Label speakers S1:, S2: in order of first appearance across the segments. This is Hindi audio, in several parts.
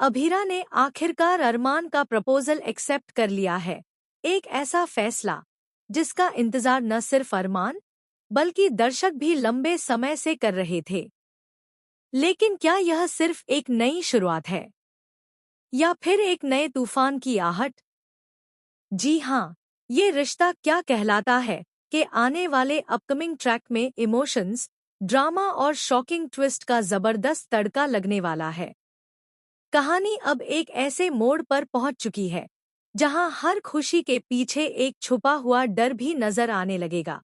S1: अभीरा ने आखिरकार अरमान का प्रपोजल एक्सेप्ट कर लिया है। एक ऐसा फैसला जिसका इंतजार न सिर्फ अरमान बल्कि दर्शक भी लंबे समय से कर रहे थे। लेकिन क्या यह सिर्फ एक नई शुरुआत है या फिर एक नए तूफान की आहट? जी हाँ, ये रिश्ता क्या कहलाता है कि आने वाले अपकमिंग ट्रैक में इमोशंस, ड्रामा और शॉकिंग ट्विस्ट का जबरदस्त तड़का लगने वाला है। कहानी अब एक ऐसे मोड़ पर पहुंच चुकी है जहां हर खुशी के पीछे एक छुपा हुआ डर भी नजर आने लगेगा।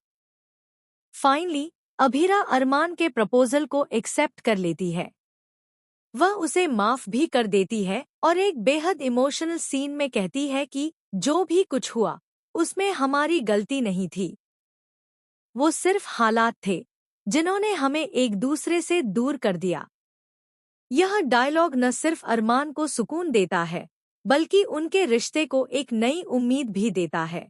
S1: फाइनली अभीरा अरमान के प्रपोजल को एक्सेप्ट कर लेती है। वह उसे माफ भी कर देती है और एक बेहद इमोशनल सीन में कहती है कि जो भी कुछ हुआ उसमें हमारी गलती नहीं थी, वो सिर्फ हालात थे जिन्होंने हमें एक दूसरे से दूर कर दिया। यह डायलॉग न सिर्फ अरमान को सुकून देता है बल्कि उनके रिश्ते को एक नई उम्मीद भी देता है।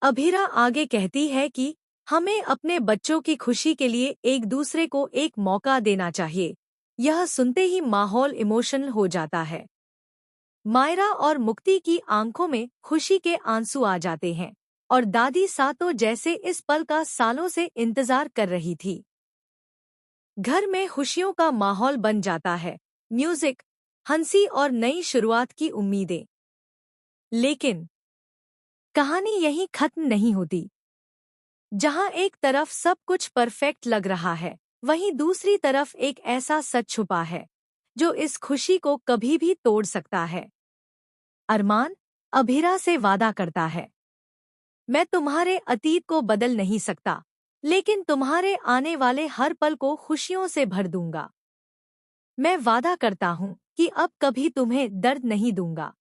S1: अभीरा आगे कहती है कि हमें अपने बच्चों की खुशी के लिए एक दूसरे को एक मौका देना चाहिए। यह सुनते ही माहौल इमोशनल हो जाता है। मायरा और मुक्ति की आंखों में खुशी के आंसू आ जाते हैं और दादी सातो जैसे इस पल का सालों से इंतजार कर रही थी। घर में खुशियों का माहौल बन जाता है, म्यूजिक, हंसी और नई शुरुआत की उम्मीदें। लेकिन कहानी यहीं खत्म नहीं होती। जहां एक तरफ सब कुछ परफेक्ट लग रहा है, वहीं दूसरी तरफ एक ऐसा सच छुपा है जो इस खुशी को कभी भी तोड़ सकता है। अरमान अभीरा से वादा करता है, मैं तुम्हारे अतीत को बदल नहीं सकता, लेकिन तुम्हारे आने वाले हर पल को खुशियों से भर दूंगा। मैं वादा करता हूँ कि अब कभी तुम्हें दर्द नहीं दूंगा।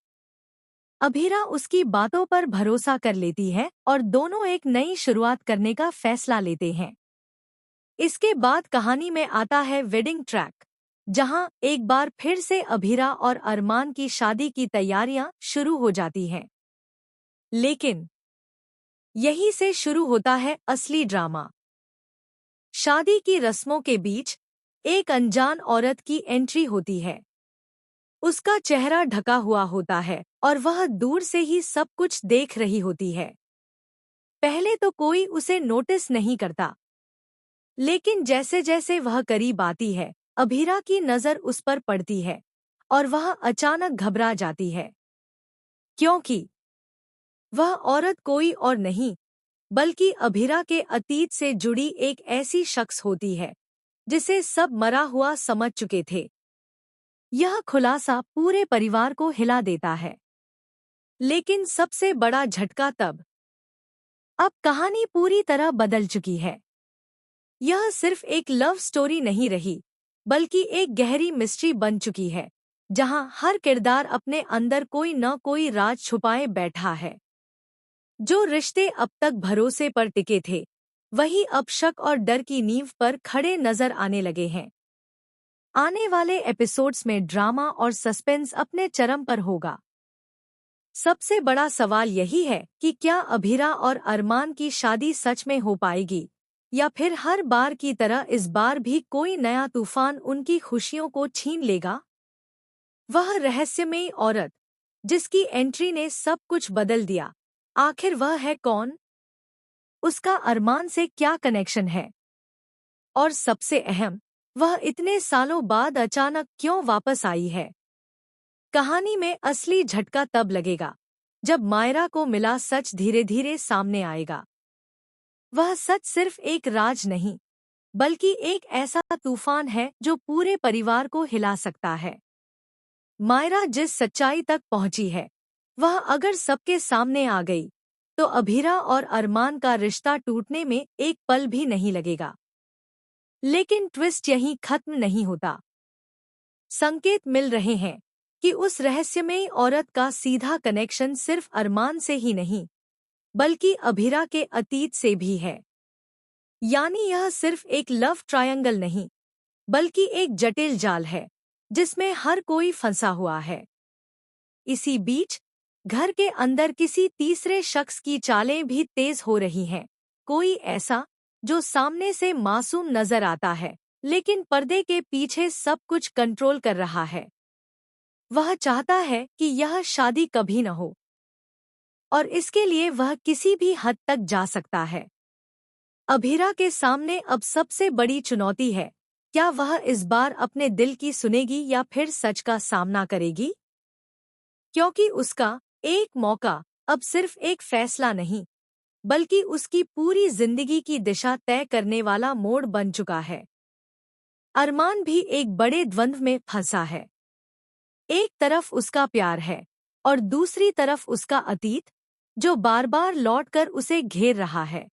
S1: अभीरा उसकी बातों पर भरोसा कर लेती है और दोनों एक नई शुरुआत करने का फैसला लेते हैं। इसके बाद कहानी में आता है वेडिंग ट्रैक, जहां एक बार फिर से अभीरा और अरमान की शादी की तैयारियां शुरू हो जाती हैं। लेकिन यहीं से शुरू होता है असली ड्रामा। शादी की रस्मों के बीच एक अनजान औरत की एंट्री होती है। उसका चेहरा ढका हुआ होता है और वह दूर से ही सब कुछ देख रही होती है। पहले तो कोई उसे नोटिस नहीं करता, लेकिन जैसे जैसे वह करीब आती है, अभीरा की नज़र उस पर पड़ती है और वह अचानक घबरा जाती है, क्योंकि वह औरत कोई और नहीं बल्कि अभीरा के अतीत से जुड़ी एक ऐसी शख्स होती है जिसे सब मरा हुआ समझ चुके थे। यह खुलासा पूरे परिवार को हिला देता है। लेकिन सबसे बड़ा झटका तब, अब कहानी पूरी तरह बदल चुकी है। यह सिर्फ एक लव स्टोरी नहीं रही, बल्कि एक गहरी मिस्ट्री बन चुकी है, जहां हर किरदार अपने अंदर कोई न कोई राज छुपाए बैठा है। जो रिश्ते अब तक भरोसे पर टिके थे, वही अब शक और डर की नींव पर खड़े नजर आने लगे हैं। आने वाले एपिसोड्स में ड्रामा और सस्पेंस अपने चरम पर होगा। सबसे बड़ा सवाल यही है कि क्या अभीरा और अरमान की शादी सच में हो पाएगी, या फिर हर बार की तरह इस बार भी कोई नया तूफान उनकी खुशियों को छीन लेगा। वह रहस्यमयी औरत जिसकी एंट्री ने सब कुछ बदल दिया, आखिर वह है कौन? उसका अरमान से क्या कनेक्शन है? और सबसे अहम, वह इतने सालों बाद अचानक क्यों वापस आई है? कहानी में असली झटका तब लगेगा जब मायरा को मिला सच धीरे धीरे सामने आएगा। वह सच सिर्फ एक राज नहीं, बल्कि एक ऐसा तूफान है जो पूरे परिवार को हिला सकता है। मायरा जिस सच्चाई तक पहुंची है, वह अगर सबके सामने आ गई, तो अभीरा और अरमान का रिश्ता टूटने में एक पल भी नहीं लगेगा। लेकिन ट्विस्ट यहीं खत्म नहीं होता। संकेत मिल रहे हैं कि उस रहस्यमयी औरत का सीधा कनेक्शन सिर्फ अरमान से ही नहीं, बल्कि अभीरा के अतीत से भी है। यानी यह सिर्फ एक लव ट्रायंगल नहीं, बल्कि एक जटिल जाल है जिसमें हर कोई फंसा हुआ है। इसी बीच घर के अंदर किसी तीसरे शख्स की चालें भी तेज हो रही हैं। कोई ऐसा जो सामने से मासूम नजर आता है, लेकिन पर्दे के पीछे सब कुछ कंट्रोल कर रहा है। वह चाहता है कि यह शादी कभी न हो, और इसके लिए वह किसी भी हद तक जा सकता है। अभीरा के सामने अब सबसे बड़ी चुनौती है, क्या वह इस बार अपने दिल की सुनेगी या फिर सच का सामना करेगी? क्योंकि उसका एक मौका अब सिर्फ एक फैसला नहीं, बल्कि उसकी पूरी जिंदगी की दिशा तय करने वाला मोड़ बन चुका है। अरमान भी एक बड़े द्वंद्व में फंसा है। एक तरफ उसका प्यार है और दूसरी तरफ उसका अतीत, जो बार बार लौटकर उसे घेर रहा है।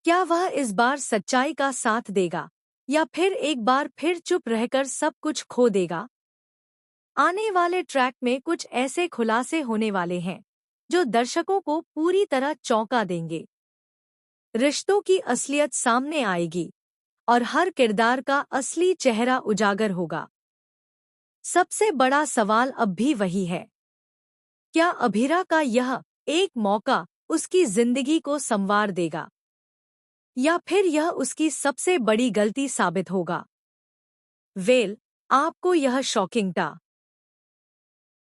S1: क्या वह इस बार सच्चाई का साथ देगा या फिर एक बार फिर चुप रहकर सब कुछ खो देगा? आने वाले ट्रैक में कुछ ऐसे खुलासे होने वाले हैं जो दर्शकों को पूरी तरह चौंका देंगे। रिश्तों की असलियत सामने आएगी और हर किरदार का असली चेहरा उजागर होगा। सबसे बड़ा सवाल अब भी वही है, क्या अभीरा का यह एक मौका उसकी जिंदगी को संवार देगा या फिर यह उसकी सबसे बड़ी गलती साबित होगा? आपको यह शॉकिंग था